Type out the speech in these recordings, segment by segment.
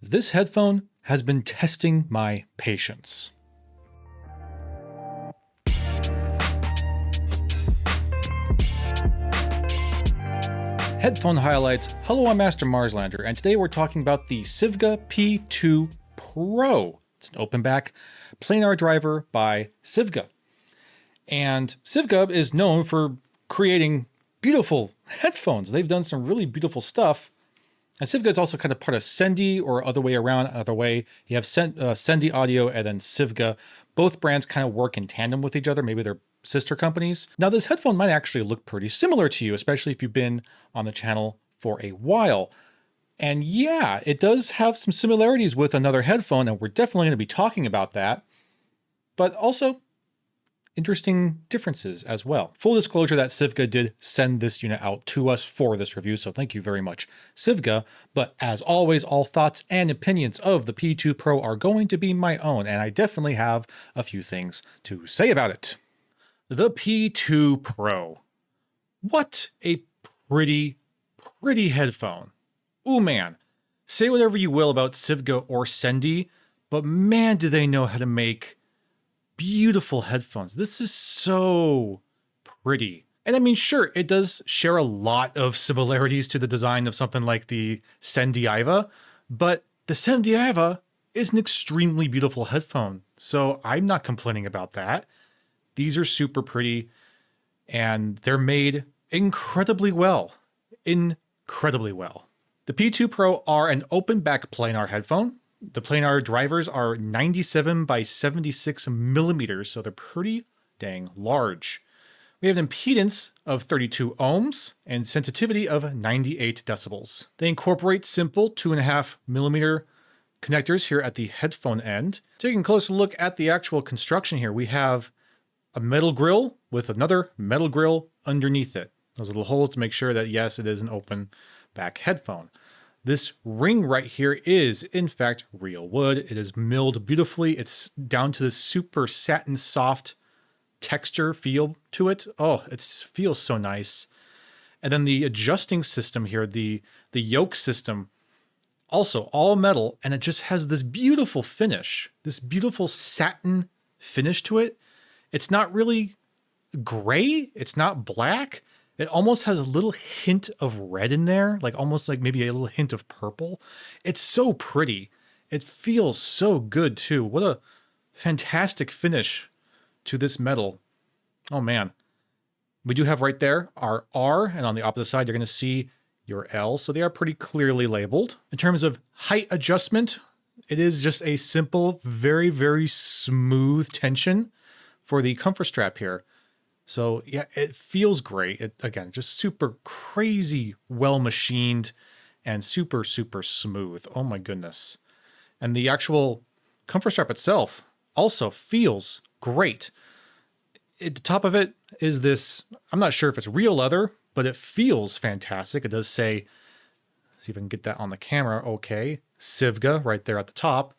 This headphone has been testing my patience. Headphone highlights. Hello, I'm Master Marslander, and today we're talking about the Sivga P2 Pro. It's an open back planar driver by Sivga. And Sivga is known for creating beautiful headphones. They've done some really beautiful stuff. And Sivga is also kind of part of Sendy, or other way around, other way. You have Sendy Audio and then Sivga. Both brands kind of work in tandem with each other. Maybe they're sister companies. Now, this headphone might actually look pretty similar to you, especially if you've been on the channel for a while. And yeah, it does have some similarities with another headphone, and we're definitely going to be talking about that. But also, interesting differences as well. Full disclosure that Sivga did send this unit out to us for this review, so thank you very much, Sivga. But as always, all thoughts and opinions of the P2 Pro are going to be my own, and I definitely have a few things to say about it. The P2 Pro. What a pretty headphone. Ooh man, say whatever you will about Sivga or Sendy, but man, do they know how to make beautiful headphones. This is so pretty. And I mean, sure, it does share a lot of similarities to the design of something like the Sendy Iva, but the Sendy Iva is an extremely beautiful headphone. So I'm not complaining about that. These are super pretty and they're made incredibly well. Incredibly well. The P2 Pro are an open back planar headphone. The planar drivers are 97 by 76 millimeters, so they're pretty dang large. We have an impedance of 32 ohms and sensitivity of 98 decibels. They incorporate simple 2.5 millimeter connectors here at the headphone end. Taking a closer look at the actual construction here, we have a metal grill with another metal grill underneath it. Those little holes to make sure that yes, it is an open back headphone. This ring right here is, in fact, real wood. It is milled beautifully. It's down to this super satin soft texture feel to it. Oh, it feels so nice. And then the adjusting system here, the yoke system, also all metal, and it just has this beautiful finish, this beautiful satin finish to it. It's not really gray. It's not black. It almost has a little hint of red in there, like almost like maybe a little hint of purple. It's so pretty. It feels so good too. What a fantastic finish to this metal. Oh man. We do have right there our R, and on the opposite side, you're going to see your L. So they are pretty clearly labeled. In terms of height adjustment, it is just a simple, very smooth tension for the comfort strap here. So yeah, it feels great. It, again, just super crazy, well machined and super smooth. Oh my goodness. And the actual comfort strap itself also feels great. At the top of it is this, I'm not sure if it's real leather, but it feels fantastic. It does say, see if I can get that on the camera. Okay. Sivga right there at the top.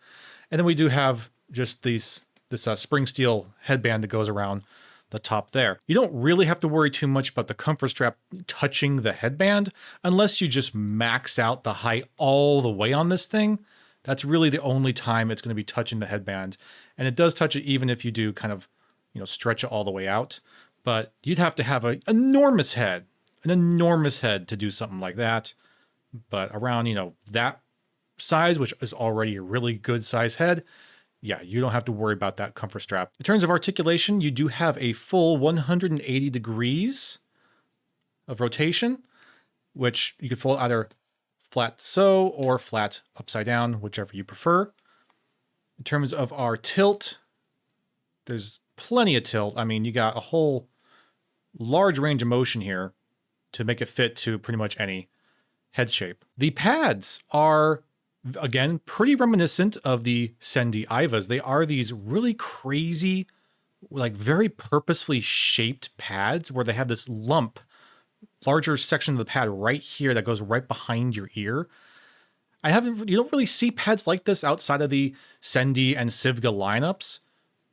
And then we do have just this spring steel headband that goes around the top there. You don't really have to worry too much about the comfort strap touching the headband unless you just max out the height all the way on this thing. That's really the only time it's going to be touching the headband. And it does touch it even if you do kind of, stretch it all the way out. But you'd have to have an enormous head to do something like that. But around, that size, which is already a really good size head, yeah, you don't have to worry about that comfort strap. In terms of articulation, you do have a full 180 degrees of rotation, which you could fold either flat so or flat upside down, whichever you prefer. In terms of our tilt, there's plenty of tilt. I mean, you got a whole large range of motion here to make it fit to pretty much any head shape. The pads are, again, pretty reminiscent of the Sendy Ivas. They are these really crazy, like very purposefully shaped pads where they have this lump, larger section of the pad right here that goes right behind your ear. You don't really see pads like this outside of the Sendy and Sivga lineups,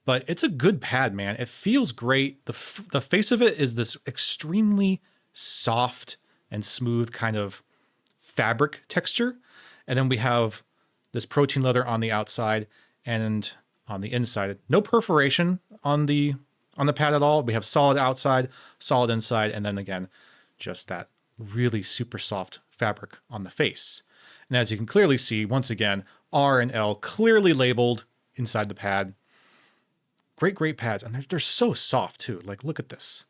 but it's a good pad, man. It feels great. The face of it is this extremely soft and smooth kind of fabric texture. And then we have this protein leather on the outside and on the inside. No perforation on the pad at all. We have solid outside, solid inside, and then again, just that really super soft fabric on the face. And as you can clearly see, once again, R and L clearly labeled inside the pad. Great, great pads. And they're so soft too. Like, look at this.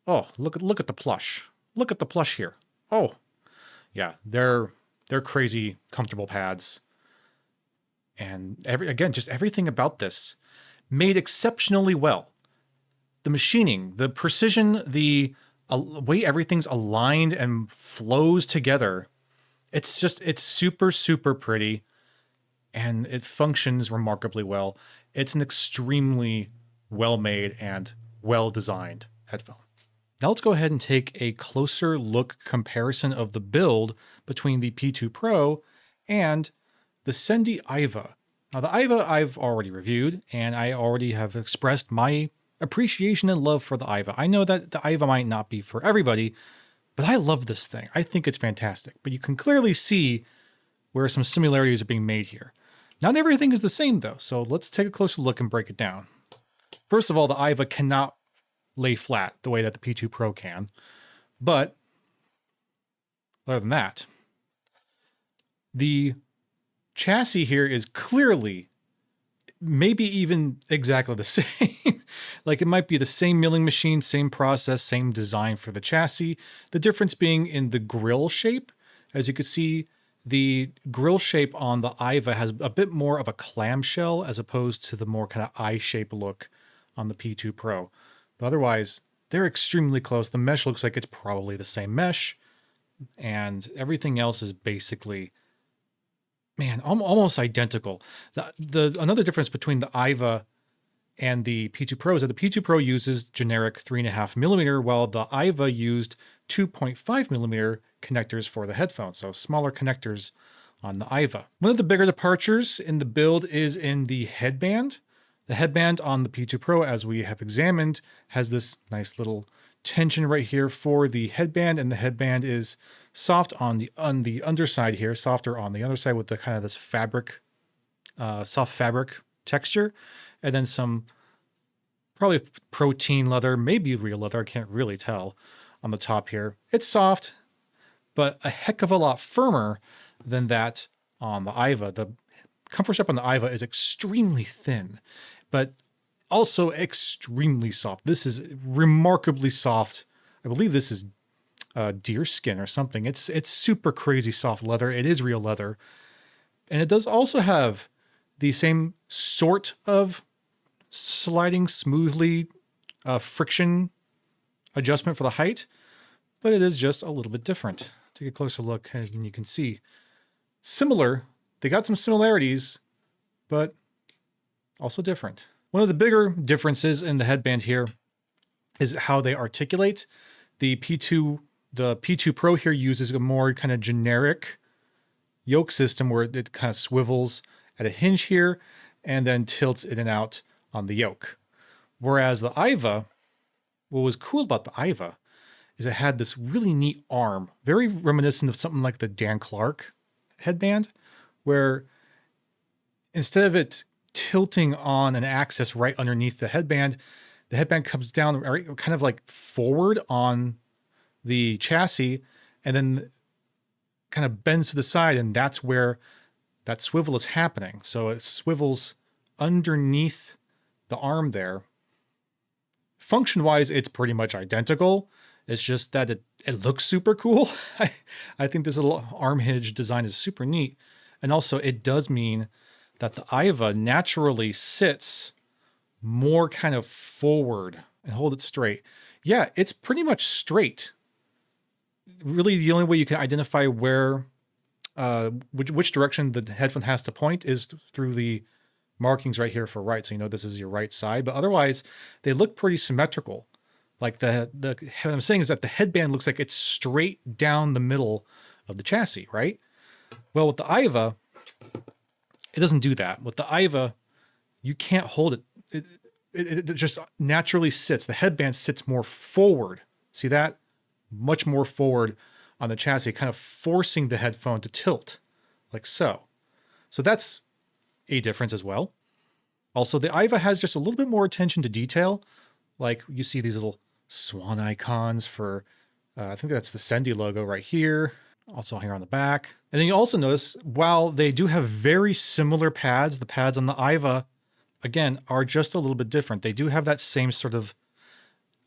Oh, look at the plush. Look at the plush here. Oh, yeah, they're crazy comfortable pads. And just everything about this made exceptionally well. The machining, the precision, the way everything's aligned and flows together. It's super, super pretty, and it functions remarkably well. It's an extremely well-made and well-designed headphone. Now let's go ahead and take a closer look comparison of the build between the P2 Pro and the Sendy Aiva. Now the Aiva I've already reviewed, and I already have expressed my appreciation and love for the Aiva. I know that the Aiva might not be for everybody, but I love this thing. I think it's fantastic. But you can clearly see where some similarities are being made here. Not everything is the same though, so let's take a closer look and break it down. First of all, the Aiva cannot lay flat the way that the P2 Pro can, but other than that, the chassis here is clearly maybe even exactly the same. Like it might be the same milling machine, same process, same design for the chassis. The difference being in the grill shape. As you can see, the grill shape on the Aiva has a bit more of a clamshell as opposed to the more kind of eye-shaped look on the P2 Pro. But otherwise, they're extremely close. The mesh looks like it's probably the same mesh, and everything else is basically, man, almost identical. Another difference between the Aiva and the P2 Pro is that the P2 Pro uses generic 3.5 millimeter, while the Aiva used 2.5 millimeter connectors for the headphone. So smaller connectors on the Aiva. One of the bigger departures in the build is in the headband. The headband on the P2 Pro, as we have examined, has this nice little tension right here for the headband, and the headband is soft on the underside here, softer on the underside with the kind of this fabric, soft fabric texture, and then some probably protein leather, maybe real leather, I can't really tell, on the top here. It's soft, but a heck of a lot firmer than that on the Aiva. The comfort strap on the Aiva is extremely thin, but also extremely soft. This is remarkably soft. I believe this is deer skin or something. It's super crazy soft leather. It is real leather. And it does also have the same sort of sliding smoothly friction adjustment for the height, but it is just a little bit different. Take a closer look and you can see. Similar, they got some similarities, but also different. One of the bigger differences in the headband here is how they articulate. The P2 Pro here uses a more kind of generic yoke system where it kind of swivels at a hinge here and then tilts in and out on the yoke. Whereas the Aiva, what was cool about the Aiva is it had this really neat arm, very reminiscent of something like the Dan Clark headband, where instead of it tilting on an axis right underneath the headband comes down kind of like forward on the chassis and then kind of bends to the side, and that's where that swivel is happening. So it swivels underneath the arm there. Function-wise, it's pretty much identical. It's just that it looks super cool. I think this little arm hinge design is super neat. And also it does mean that the Aiva naturally sits more kind of forward and hold it straight. Yeah, it's pretty much straight. Really, the only way you can identify where, which direction the headphone has to point is through the markings right here for right. So you know this is your right side, but otherwise they look pretty symmetrical. Like what I'm saying is that the headband looks like it's straight down the middle of the chassis, right? Well, with the Aiva, it doesn't do that. With the Aiva, you can't hold it. It just naturally sits. The headband sits more forward. See that? Much more forward on the chassis, kind of forcing the headphone to tilt, like so. So that's a difference as well. Also, the Iva has just a little bit more attention to detail. Like you see these little swan icons for, I think that's the Sendy logo right here. Also here on the back. And then you also notice, while they do have very similar pads, the pads on the Iva, again, are just a little bit different. They do have that same sort of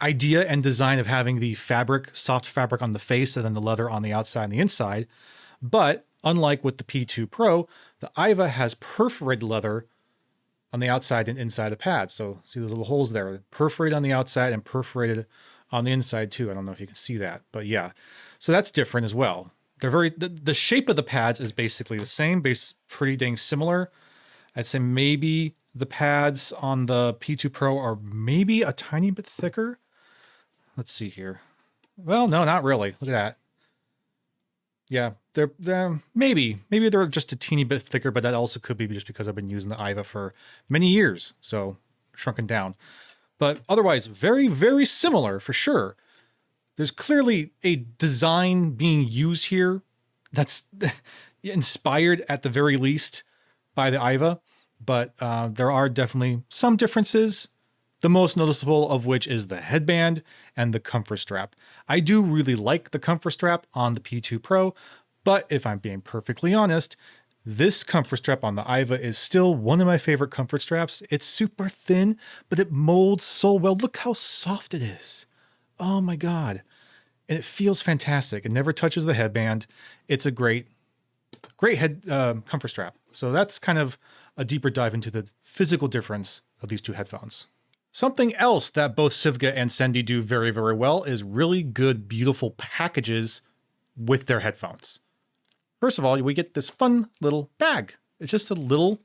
idea and design of having the fabric, soft fabric on the face and then the leather on the outside and the inside. But unlike with the P2 Pro, the Iva has perforated leather on the outside and inside the pad. So see those little holes there, perforated on the outside and perforated on the inside too. I don't know if you can see that, but yeah. So that's different as well. They're the shape of the pads is basically the same, pretty dang similar. I'd say maybe the pads on the P2 Pro are maybe a tiny bit thicker. Let's see here. Well, no, not really. Look at that. Yeah, they're maybe they're just a teeny bit thicker, but that also could be just because I've been using the Iva for many years, so shrunken down. But otherwise, very, very similar for sure. There's clearly a design being used here that's inspired at the very least by the Iva, but there are definitely some differences, the most noticeable of which is the headband and the comfort strap. I do really like the comfort strap on the P2 Pro, but if I'm being perfectly honest, this comfort strap on the Iva is still one of my favorite comfort straps. It's super thin, but it molds so well. Look how soft it is. Oh my God. And it feels fantastic. It never touches the headband. It's a great head comfort strap. So that's kind of a deeper dive into the physical difference of these two headphones. Something else that both Sivga and Sendy do very, very well is really good, beautiful packages with their headphones. First of all, we get this fun little bag. It's just a little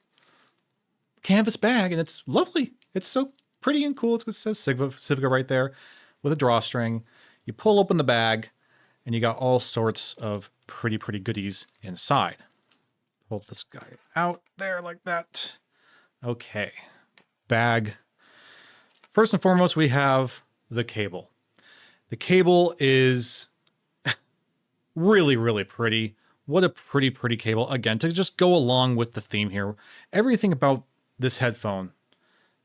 canvas bag, and it's lovely. It's so pretty and cool. It says Sivga right there with a drawstring. You pull open the bag, and you got all sorts of pretty, pretty goodies inside. Pull this guy out there like that. Okay. Bag. First and foremost, we have the cable. The cable is really, really pretty. What a pretty, pretty cable. Again, to just go along with the theme here, everything about this headphone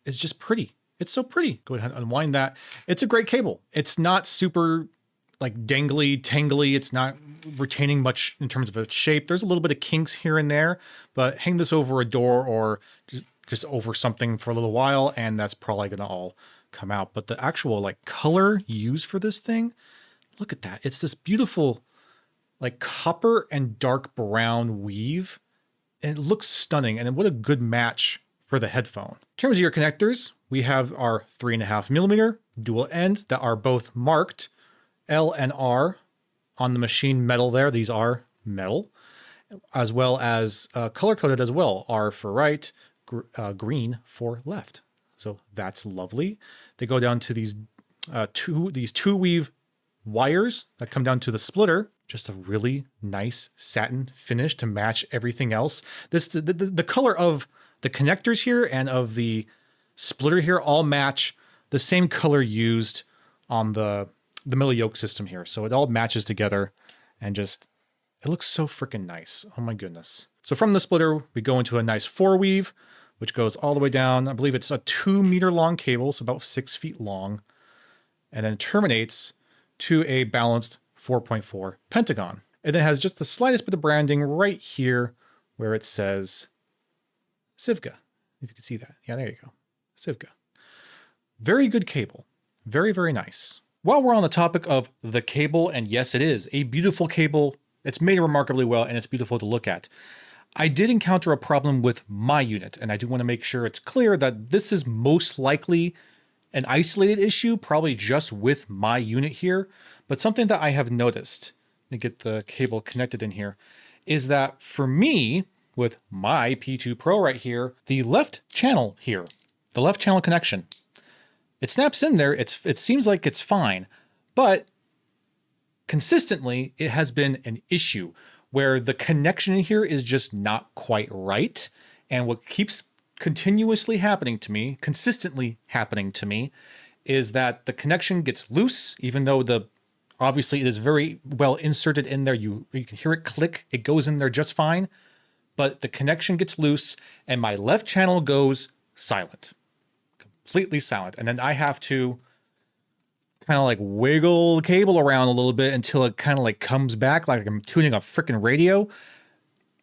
is just pretty. It's so pretty. Go ahead and unwind that. It's a great cable. It's not super like dangly, tangly. It's not retaining much in terms of its shape. There's a little bit of kinks here and there, but hang this over a door or just over something for a little while, and that's probably going to all come out. But the actual like color used for this thing, look at that. It's this beautiful like copper and dark brown weave, and it looks stunning. And what a good match for the headphone. In terms of your connectors, we have our 3.5mm dual end that are both marked L and R on the machine metal there. These are metal, as well as color coded as well. R for right, green for left. So that's lovely. They go down to these two weave wires that come down to the splitter. Just a really nice satin finish to match everything else. The color of the connectors here and of the splitter here all match the same color used on the middle yoke system here. So it all matches together and just, it looks so freaking nice. Oh my goodness. So from the splitter, we go into a nice 4-weave, which goes all the way down. I believe it's a 2-meter long cable, so about 6 feet long, and then terminates to a balanced 4.4 pentagon. And it has just the slightest bit of branding right here where it says Sivga, if you can see that. Yeah, there you go. Sivga. Very good cable. Very, very nice. While we're on the topic of the cable, and yes, it is a beautiful cable. It's made remarkably well, and it's beautiful to look at. I did encounter a problem with my unit, and I do want to make sure it's clear that this is most likely an isolated issue, probably just with my unit here. But something that I have noticed, let me get the cable connected in here, is that for me, with my P2 Pro right here, the left channel here, the left channel connection, it snaps in there. It seems like it's fine, but consistently it has been an issue where the connection in here is just not quite right. And what keeps continuously happening to me, consistently happening to me, is that the connection gets loose, even though obviously it is very well inserted in there. You can hear it click, it goes in there just fine, but the connection gets loose and my left channel goes silent, completely silent. And then I have to kind of like wiggle the cable around a little bit until it kind of like comes back, like I'm tuning a freaking radio.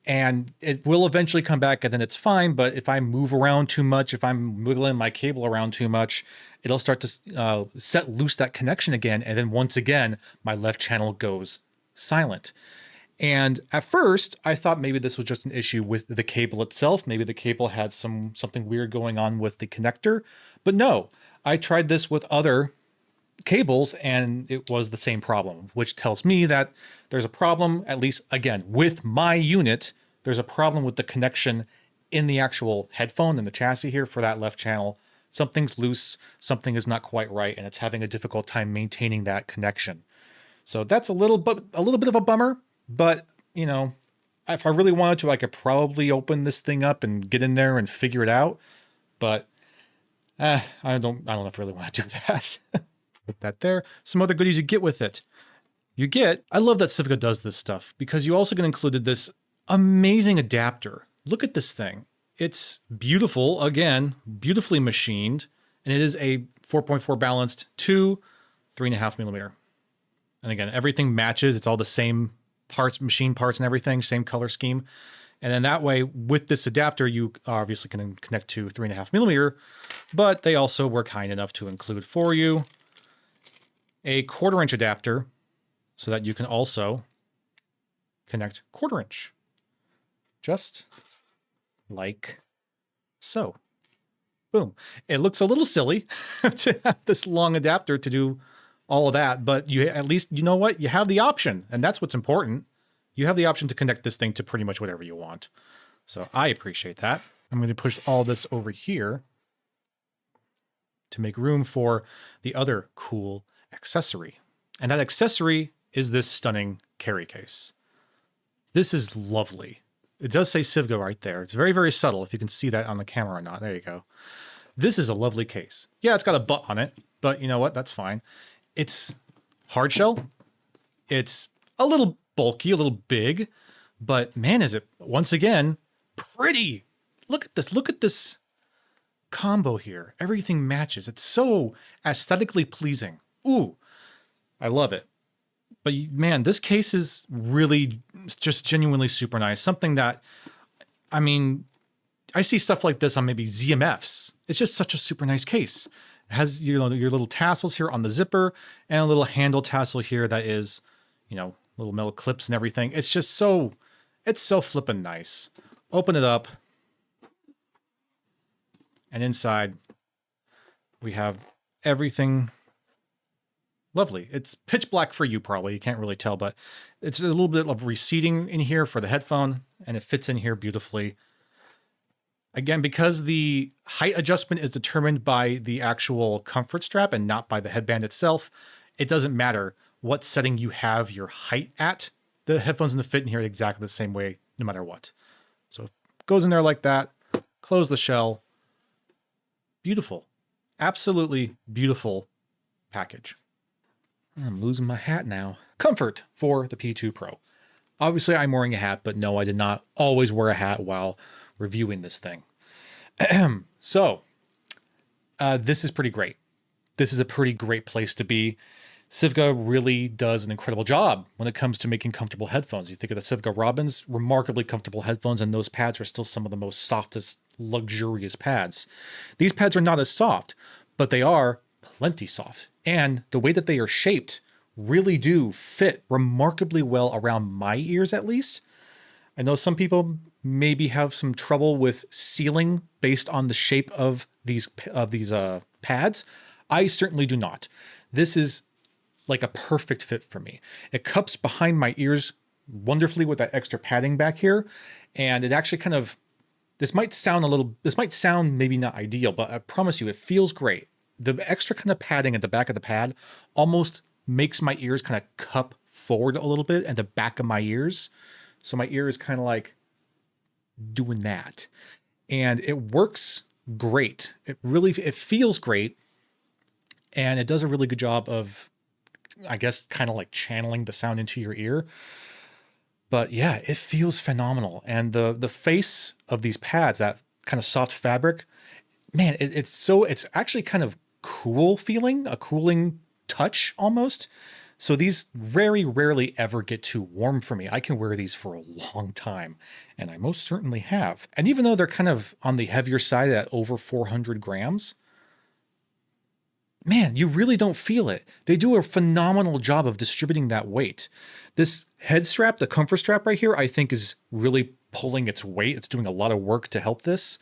And it will eventually come back and then it's fine. But if I move around too much, if I'm wiggling my cable around too much, it'll start to set loose that connection again. And then once again, my left channel goes silent. And at first, I thought maybe this was just an issue with the cable itself. Maybe the cable had something weird going on with the connector. But no, I tried this with other cables and it was the same problem, which tells me that there's a problem, at least again, with my unit. There's a problem with the connection in the actual headphone and the chassis here for that left channel. Something's loose, something is not quite right, and it's having a difficult time maintaining that connection. So that's a little bit of a bummer, but you know, if I really wanted to, I could probably open this thing up and get in there and figure it out. But I don't know if I really want to do that. Put that there. Some other goodies you get with it. I love that Sivga does this stuff because you also get included this amazing adapter. Look at this thing. It's beautiful, again, beautifully machined, and it is a 4.4 balanced to 3.5 millimeter. And again, everything matches. It's all the same parts, machine parts and everything, same color scheme. And then that way, with this adapter, you obviously can connect to 3.5 millimeter, but they also were kind enough to include for you a 1/4 inch adapter so that you can also connect 1/4 inch. Just like so. Boom. It looks a little silly to have this long adapter to do all of that, but you at least, you know what? You have the option, and that's what's important. You have the option to connect this thing to pretty much whatever you want. So I appreciate that. I'm going to push all this over here to make room for the other cool accessory. And that accessory is this stunning carry case. This is lovely. It does say Sivga right there. It's very, very subtle if you can see that on the camera or not. There you go. This is a lovely case. Yeah, it's got a butt on it, but you know what? That's fine. It's hard shell. It's a little bulky, a little big, but man, is it once again pretty. Look at this. Look at this combo here. Everything matches. It's so aesthetically pleasing. Ooh, I love it. But man, this case is really just genuinely super nice. Something that, I mean, I see stuff like this on maybe ZMFs. It's just such a super nice case. It has, you know, your little tassels here on the zipper and a little handle tassel here that is, you know, little metal clips and everything. It's just so, it's so flippin' nice. Open it up. And inside we have everything lovely. It's pitch black for you probably. You can't really tell, but it's a little bit of receding in here for the headphone and it fits in here beautifully. Again, because the height adjustment is determined by the actual comfort strap and not by the headband itself, it doesn't matter what setting you have your height at. The headphone's going to fit in here exactly the same way, no matter what. So it goes in there like that. Close the shell. Beautiful. Absolutely beautiful package. I'm losing my hat now. Comfort for the P2 Pro. Obviously, I'm wearing a hat, but no, I did not always wear a hat while reviewing this thing. So, this is pretty great. This is a pretty great place to be. Sivga really does an incredible job when it comes to making comfortable headphones. You think of the Sivga Robins, remarkably comfortable headphones, and those pads are still some of the most softest, luxurious pads. These pads are not as soft, but they are plenty soft. And the way that they are shaped really do fit remarkably well around my ears, at least. I know some people maybe have some trouble with sealing based on the shape of these pads. I certainly do not. This is like a perfect fit for me. It cups behind my ears wonderfully with that extra padding back here. And it actually kind of, this might sound maybe not ideal, but I promise you, it feels great. The extra kind of padding at the back of the pad almost makes my ears kind of cup forward a little bit at the back of my ears. So my ear is kind of like doing that. And it works great. It feels great. And it does a really good job of, I guess, kind of like channeling the sound into your ear. But yeah, it feels phenomenal. And the face of these pads, that kind of soft fabric, man, it's actually kind of cool feeling, a cooling touch almost. So these very rarely ever get too warm for me. I can wear these for a long time, and I most certainly have. And even though they're kind of on the heavier side at over 400 grams, man, you really don't feel it. They do a phenomenal job of distributing that weight. This head strap, the comfort strap right here, I think is really pulling its weight. It's doing a lot of work to help this,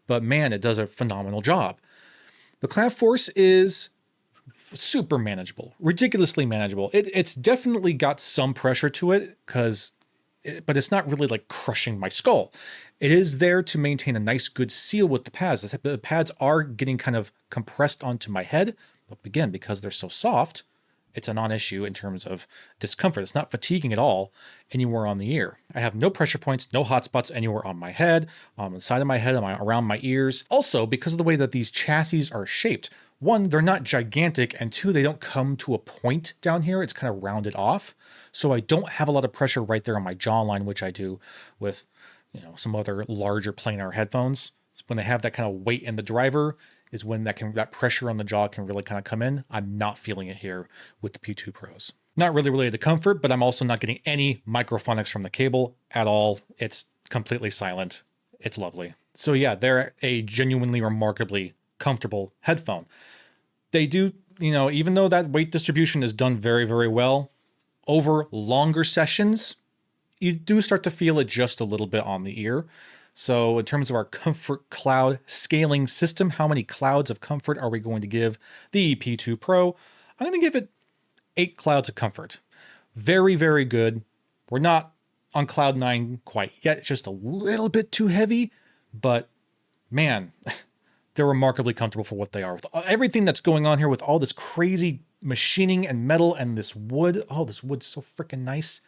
but man, it does a phenomenal job. The clamp force is super manageable, ridiculously manageable. It's definitely got some pressure to it but it's not really like crushing my skull. It is there to maintain a nice good seal with the pads. The pads are getting kind of compressed onto my head, but again, because they're so soft, it's a non-issue in terms of discomfort. It's not fatiguing at all anywhere on the ear. I have no pressure points, no hot spots anywhere on my head, on the side of my head, around my ears. Also, because of the way that these chassis are shaped, one, they're not gigantic, and two, they don't come to a point down here. It's kind of rounded off. So I don't have a lot of pressure right there on my jawline, which I do with, some other larger planar headphones. So when they have that kind of weight in the driver is when that pressure on the jaw can really kind of come in. I'm not feeling it here with the P2 Pros. Not really related to comfort, but I'm also not getting any microphonics from the cable at all. It's completely silent. It's lovely. So yeah, they're a genuinely remarkably comfortable headphone. They do, even though that weight distribution is done very, very well, over longer sessions, you do start to feel it just a little bit on the ear. So in terms of our comfort cloud scaling system, how many clouds of comfort are we going to give the P2 Pro? I'm going to give it 8 clouds of comfort. Very, very good. We're not on cloud 9 quite yet. It's just a little bit too heavy, but man, they're remarkably comfortable for what they are. With everything that's going on here with all this crazy machining and metal and this wood. Oh, this wood's so freaking nice.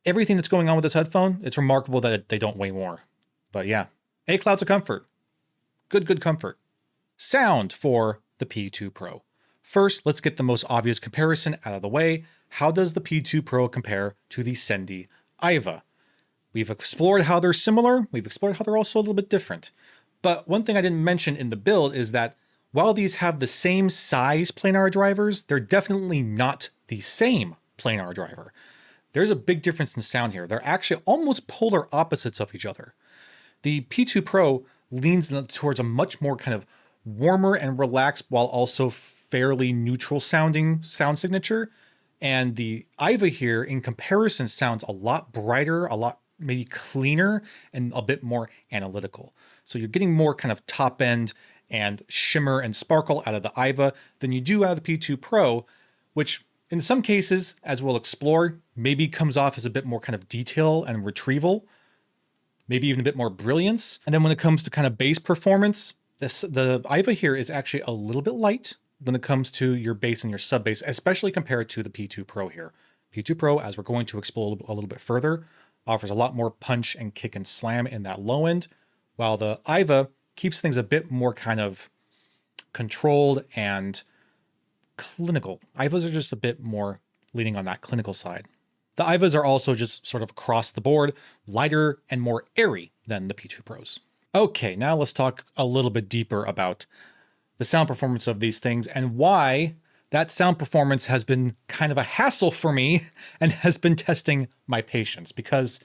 Everything that's going on with this headphone, it's remarkable that they don't weigh more. But yeah, 8 clouds of comfort. Good comfort. Sound for the P2 Pro. First, let's get the most obvious comparison out of the way. How does the P2 Pro compare to the Sendy Iva? We've explored how they're similar. We've explored how they're also a little bit different. But one thing I didn't mention in the build is that while these have the same size planar drivers, they're definitely not the same planar driver. There's a big difference in sound here. They're actually almost polar opposites of each other. The P2 Pro leans towards a much more kind of warmer and relaxed while also fairly neutral sounding sound signature. And the Iva here, in comparison, sounds a lot brighter, a lot maybe cleaner, and a bit more analytical. So you're getting more kind of top end and shimmer and sparkle out of the Iva than you do out of the P2 Pro, which in some cases, as we'll explore, maybe comes off as a bit more kind of detail and retrieval, maybe even a bit more brilliance. And then when it comes to kind of bass performance, the Iva here is actually a little bit light when it comes to your bass and your sub bass, especially compared to the P2 Pro here. P2 Pro, as we're going to explore a little bit further, offers a lot more punch and kick and slam in that low end, while the Iva keeps things a bit more kind of controlled and clinical. Ivas are just a bit more leaning on that clinical side. The Ivas are also just sort of across the board, lighter and more airy than the P2 Pros. Okay, now let's talk a little bit deeper about the sound performance of these things and why that sound performance has been kind of a hassle for me and has been testing my patience, because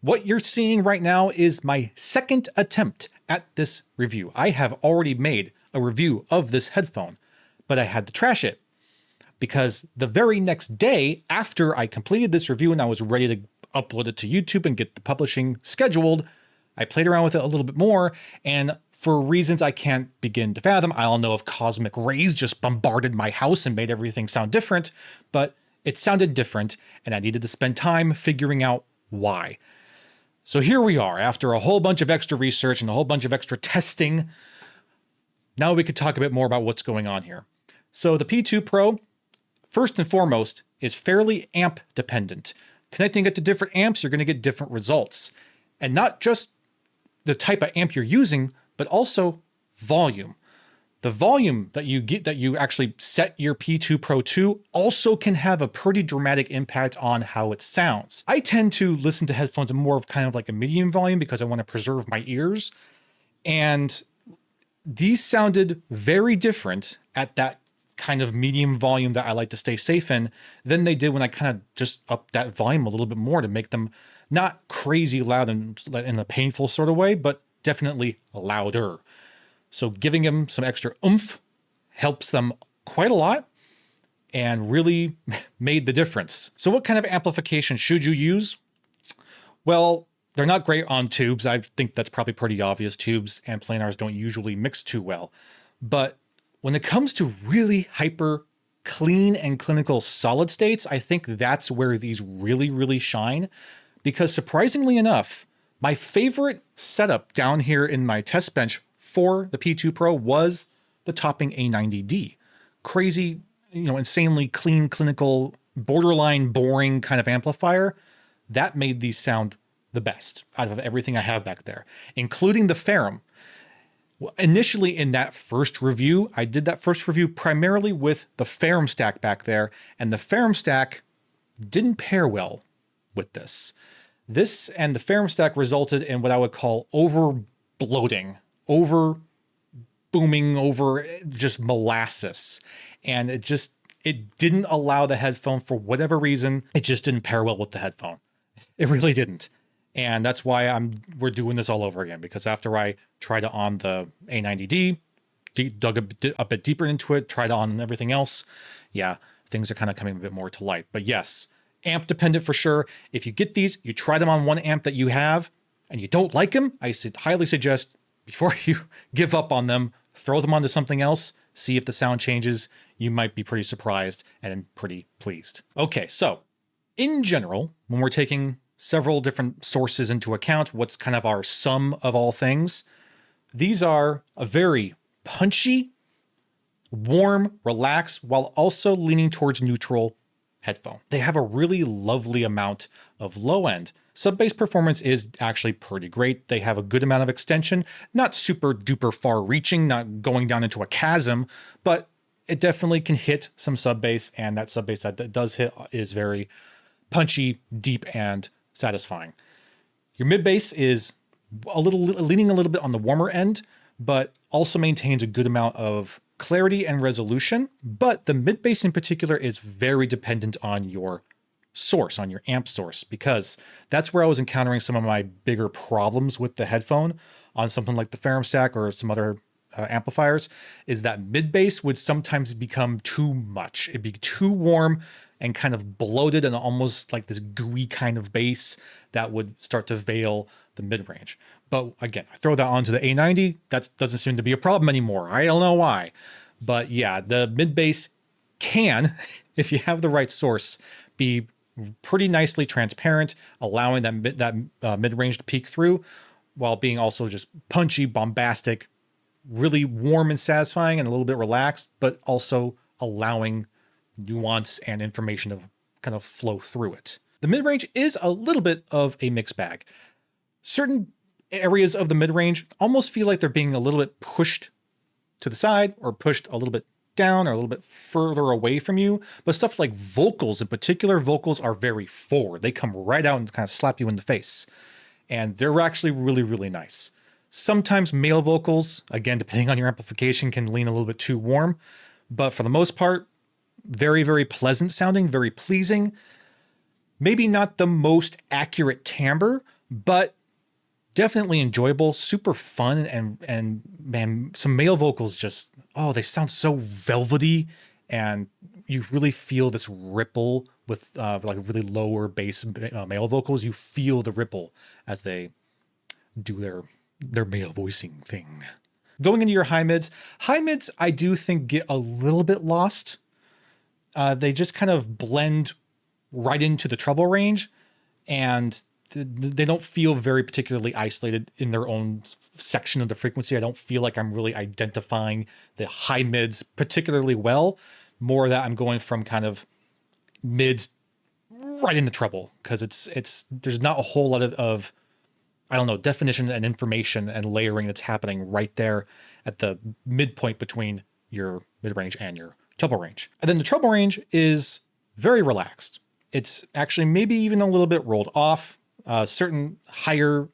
what you're seeing right now is my second attempt at this review. I have already made a review of this headphone, but I had to trash it because the very next day after I completed this review and I was ready to upload it to YouTube and get the publishing scheduled, I played around with it a little bit more, and for reasons I can't begin to fathom, I don't know if cosmic rays just bombarded my house and made everything sound different, but it sounded different, and I needed to spend time figuring out why. So here we are, after a whole bunch of extra research and a whole bunch of extra testing. Now we could talk a bit more about what's going on here. So the P2 Pro, first and foremost, is fairly amp dependent. Connecting it to different amps, you're going to get different results. And not just the type of amp you're using, but also volume. The volume that you get, that you actually set your P2 Pro to, also can have a pretty dramatic impact on how it sounds. I tend to listen to headphones in more of kind of like a medium volume because I want to preserve my ears. And these sounded very different at that kind of medium volume that I like to stay safe in than they did when I kind of just upped that volume a little bit more to make them not crazy loud and in a painful sort of way, but definitely louder. So giving them some extra oomph helps them quite a lot and really made the difference. So what kind of amplification should you use? Well, they're not great on tubes. I think that's probably pretty obvious. Tubes and planars don't usually mix too well. But when it comes to really hyper clean and clinical solid states, I think that's where these really, really shine. Because surprisingly enough, my favorite setup down here in my test bench for the P2 Pro was the Topping A90D. Crazy, insanely clean, clinical, borderline boring kind of amplifier. That made these sound the best out of everything I have back there, including the Ferrum. Well, initially in that first review, I did that first review primarily with the Ferrum stack back there, and the Ferrum stack didn't pair well with this. This and the Ferrum stack resulted in what I would call over bloating, over booming, over just molasses. And it didn't allow the headphone, for whatever reason, it just didn't pair well with the headphone. It really didn't. And that's why we're doing this all over again, because after I tried it on the A90D, dug a bit deeper into it, tried it on everything else, yeah, things are kind of coming a bit more to light. But yes, amp dependent for sure. If you get these, you try them on one amp that you have and you don't like them, I highly suggest before you give up on them, throw them onto something else, see if the sound changes. You might be pretty surprised and pretty pleased. Okay, so in general, when we're taking several different sources into account, what's kind of our sum of all things, these are a very punchy, warm, relaxed, while also leaning towards neutral headphone. They have a really lovely amount of low end. Sub-bass performance is actually pretty great. They have a good amount of extension, not super duper far reaching, not going down into a chasm, but it definitely can hit some sub-bass, and that sub-bass that it does hit is very punchy, deep, and satisfying. Your mid-bass is leaning a little bit on the warmer end, but also maintains a good amount of clarity and resolution. But the mid-bass in particular is very dependent on your source, on your amp source, because that's where I was encountering some of my bigger problems with the headphone on something like the Ferrum stack or some other amplifiers, is that mid-bass would sometimes become too much. It'd be too warm and kind of bloated and almost like this gooey kind of bass that would start to veil the mid-range. But again, I throw that onto the A90, that doesn't seem to be a problem anymore. I don't know why. But yeah, the mid-bass can, if you have the right source, be pretty nicely transparent, allowing that mid-range to peek through while being also just punchy, bombastic, really warm and satisfying and a little bit relaxed, but also allowing nuance and information to kind of flow through it. The mid-range is a little bit of a mixed bag. Certain areas of the mid-range almost feel like they're being a little bit pushed to the side or pushed a little bit down or a little bit further away from you. But stuff like vocals in particular, vocals are very forward. They come right out and kind of slap you in the face. And they're actually really, really nice. Sometimes male vocals, again, depending on your amplification, can lean a little bit too warm. But for the most part, very, very pleasant sounding, very pleasing. Maybe not the most accurate timbre, but definitely enjoyable, super fun, and man, some male vocals just, oh, they sound so velvety, and you really feel this ripple with like really lower bass male vocals. You feel the ripple as they do their male voicing thing. Going into your high mids I do think get a little bit lost. They just kind of blend right into the treble range, and they don't feel very particularly isolated in their own section of the frequency. I don't feel like I'm really identifying the high mids particularly well. More that I'm going from kind of mids right into treble, because it's there's not a whole lot of I don't know, definition and information and layering that's happening right there at the midpoint between your mid-range and your treble range. And then the treble range is very relaxed. It's actually maybe even a little bit rolled off. Certain higher,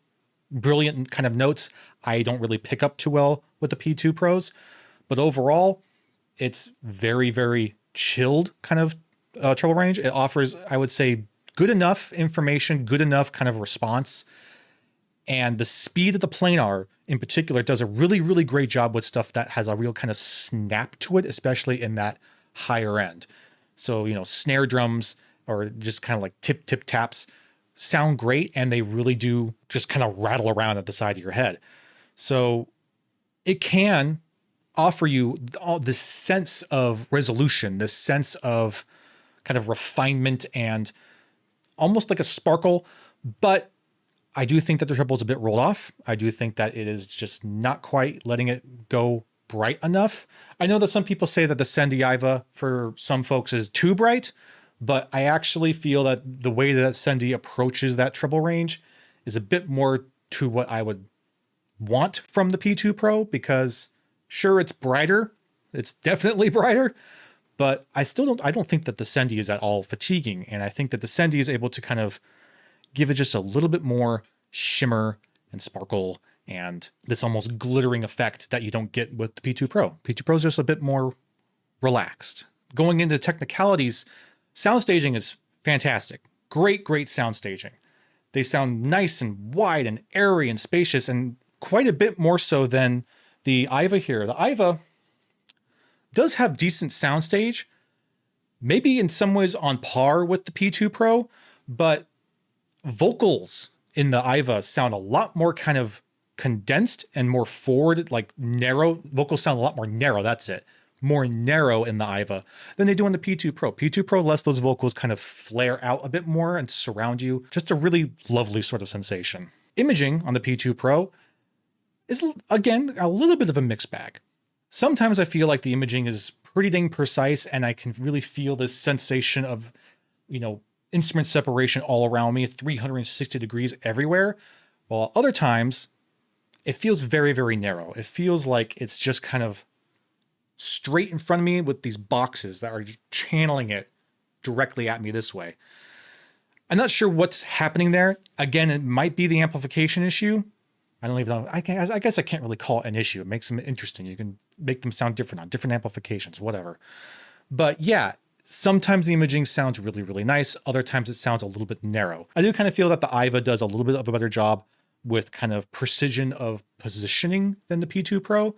brilliant kind of notes I don't really pick up too well with the P2 Pros, but overall, it's very, very chilled kind of treble range. It offers, I would say, good enough information, good enough kind of response. And the speed of the planar in particular does a really, really great job with stuff that has a real kind of snap to it, especially in that higher end. So, you know, snare drums or just kind of like tip, tip taps sound great. And they really do just kind of rattle around at the side of your head. So it can offer you all this sense of resolution, this sense of kind of refinement and almost like a sparkle. But I do think that the treble is a bit rolled off. I do think that it is just not quite letting it go bright enough. I know that some people say that the Sendy Iva for some folks is too bright, but I actually feel that the way that Sendy approaches that treble range is a bit more to what I would want from the P2 Pro, because sure, it's brighter. It's definitely brighter, but I don't think that the Sendy is at all fatiguing. And I think that the Sendy is able to kind of give it just a little bit more shimmer and sparkle and this almost glittering effect that you don't get with the P2 Pro. P2 Pro is just a bit more relaxed. Going into technicalities, sound staging is fantastic. Great, great sound staging. They sound nice and wide and airy and spacious, and quite a bit more so than the Iva here. The Iva does have decent soundstage, maybe in some ways on par with the P2 Pro, but vocals in the Iva sound a lot more kind of condensed and more forward, like narrow. Vocals sound a lot more narrow. That's it. More narrow in the Iva than they do in the P2 Pro. P2 Pro lets those vocals kind of flare out a bit more and surround you. Just a really lovely sort of sensation. Imaging on the P2 Pro is, again, a little bit of a mixed bag. Sometimes I feel like the imaging is pretty dang precise and I can really feel this sensation of, you know, instrument separation all around me, 360 degrees everywhere. While other times it feels very, very narrow. It feels like it's just kind of straight in front of me with these boxes that are channeling it directly at me this way. I'm not sure what's happening there. Again, it might be the amplification issue. I don't even know. I guess I can't really call it an issue. It makes them interesting. You can make them sound different on different amplifications, whatever. But yeah, sometimes the imaging sounds really, really nice. Other times it sounds a little bit narrow. I do kind of feel that the Iva does a little bit of a better job with kind of precision of positioning than the P2 Pro.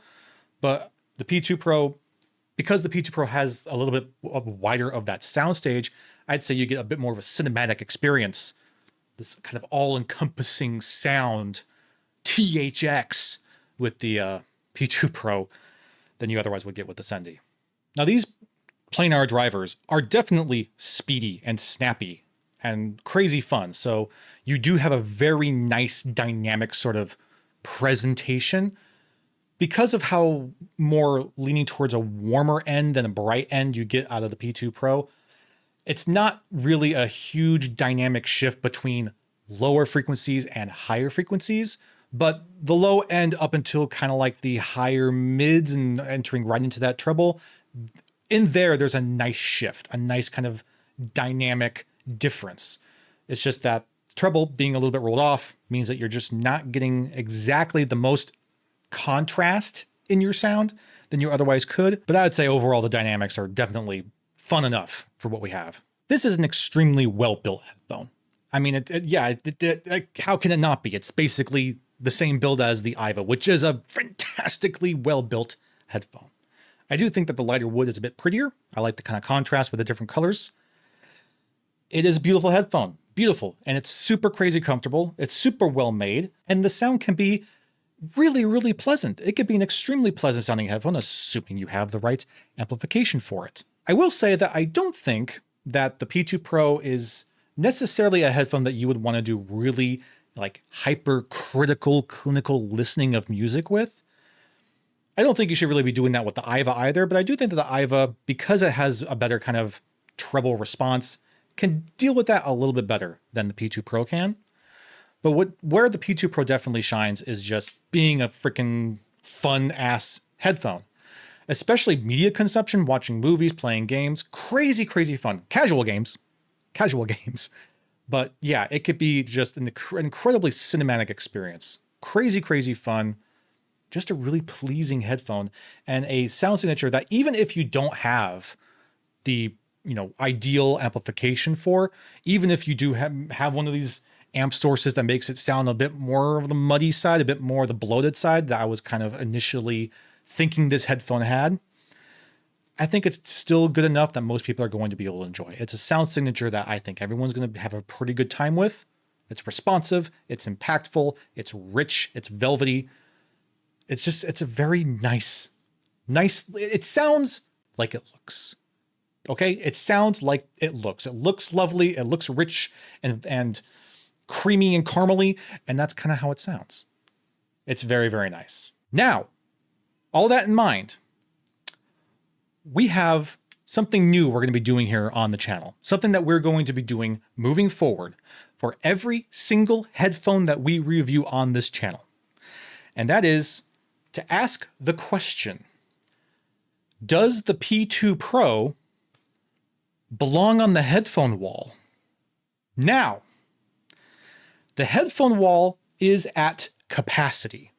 But the P2 Pro, because the P2 Pro has a little bit wider of that soundstage, I'd say you get a bit more of a cinematic experience. This kind of all-encompassing sound, THX, with the P2 Pro than you otherwise would get with the Sendy. Now, these planar drivers are definitely speedy and snappy and crazy fun. So you do have a very nice dynamic sort of presentation. Because of how more leaning towards a warmer end than a bright end you get out of the P2 Pro, it's not really a huge dynamic shift between lower frequencies and higher frequencies, but the low end up until kind of like the higher mids and entering right into that treble, in there's a nice shift, a nice kind of dynamic difference. It's just that treble being a little bit rolled off means that you're just not getting exactly the most contrast in your sound than you otherwise could. But I would say overall the dynamics are definitely fun enough for what we have. This is an extremely well-built headphone. I mean, how can it not be? It's basically the same build as the Iva, which is a fantastically well-built headphone. I do think that the lighter wood is a bit prettier. I like the kind of contrast with the different colors. It is a beautiful headphone, beautiful, and it's super crazy comfortable. It's super well made, and the sound can be really, really pleasant. It could be an extremely pleasant sounding headphone, assuming you have the right amplification for it. I will say that I don't think that the P2 Pro is necessarily a headphone that you would want to do really like hypercritical clinical listening of music with. I don't think you should really be doing that with the Iva either, but I do think that the Iva, because it has a better kind of treble response, can deal with that a little bit better than the P2 Pro can. But where the P2 Pro definitely shines is just being a freaking fun ass headphone. Especially media consumption, watching movies, playing games, crazy, crazy fun. Casual games. But yeah, it could be just an incredibly cinematic experience. Crazy, crazy fun. Just a really pleasing headphone and a sound signature that even if you don't have the, ideal amplification for, even if you do have one of these amp sources that makes it sound a bit more of the muddy side, a bit more the bloated side that I was kind of initially thinking this headphone had, I think it's still good enough that most people are going to be able to enjoy. It's a sound signature that I think everyone's going to have a pretty good time with. It's responsive, it's impactful, it's rich, it's velvety. It's a very nice, it sounds like it looks. Okay? It sounds like it looks. It looks lovely, it looks rich and creamy and caramely, and that's kind of how it sounds. It's very, very nice. Now, all that in mind, we have something new we're going to be doing here on the channel. Something that we're going to be doing moving forward for every single headphone that we review on this channel. And that is to ask the question, does the P2 Pro belong on the headphone wall? Now, the headphone wall is at capacity.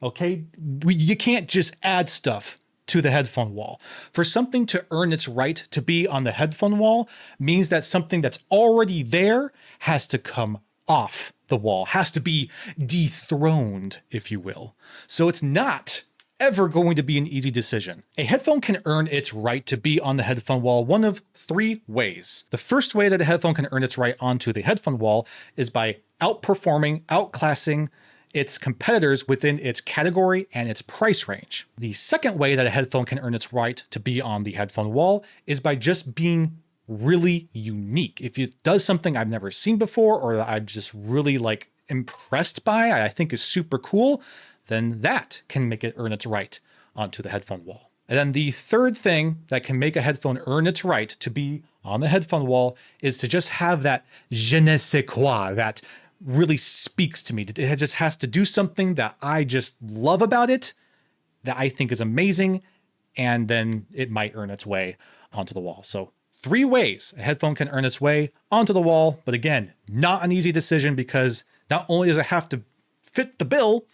Okay, you can't just add stuff to the headphone wall. For something to earn its right to be on the headphone wall means that something that's already there has to come off the wall, has to be dethroned, if you will. So it's not ever going to be an easy decision. A headphone can earn its right to be on the headphone wall one of three ways. The first way that a headphone can earn its right onto the headphone wall is by outperforming, outclassing its competitors within its category and its price range. The second way that a headphone can earn its right to be on the headphone wall is by just being really unique. If it does something I've never seen before or that I'm just really impressed by, I think is super cool, then that can make it earn its right onto the headphone wall. And then the third thing that can make a headphone earn its right to be on the headphone wall is to just have that je ne sais quoi that really speaks to me. It just has to do something that I just love about it, that I think is amazing, and then it might earn its way onto the wall. So 3 ways a headphone can earn its way onto the wall, but again, not an easy decision because not only does it have to fit the bill,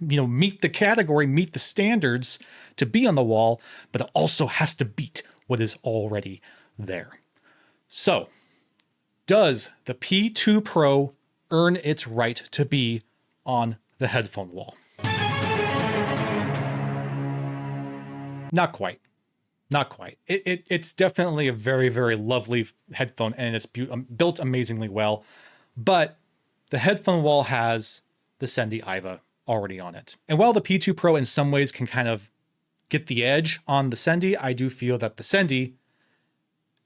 meet the category, meet the standards to be on the wall, but it also has to beat what is already there. So, does the P2 Pro earn its right to be on the headphone wall? Not quite. Not quite. It's definitely a very, very lovely headphone and it's built amazingly well, but the headphone wall has the Sendy IVA already on it. And while the P2 Pro in some ways can kind of get the edge on the Sendy, I do feel that the Sendy,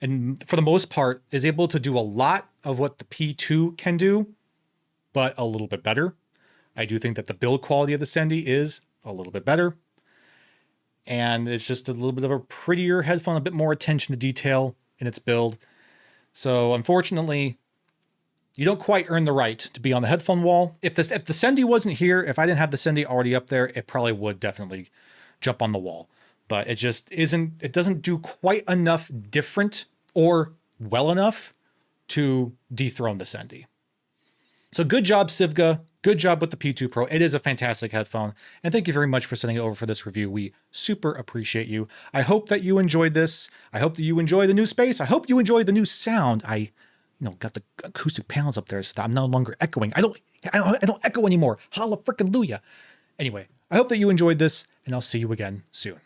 and for the most part, is able to do a lot of what the P2 can do, but a little bit better. I do think that the build quality of the Sendy is a little bit better. And it's just a little bit of a prettier headphone, a bit more attention to detail in its build. So unfortunately, you don't quite earn the right to be on the headphone wall. If the Sendy wasn't here, if I didn't have the Sendy already up there, it probably would definitely jump on the wall. But it just isn't, it doesn't do quite enough different or well enough to dethrone the Sendy. So good job, Sivga. Good job with the P2 Pro. It is a fantastic headphone. And thank you very much for sending it over for this review. We super appreciate you. I hope that you enjoyed this. I hope that you enjoy the new space. I hope you enjoy the new sound. I got the acoustic panels up there so that I'm no longer echoing. I don't echo anymore. Hallelujah. Anyway, I hope that you enjoyed this and I'll see you again soon.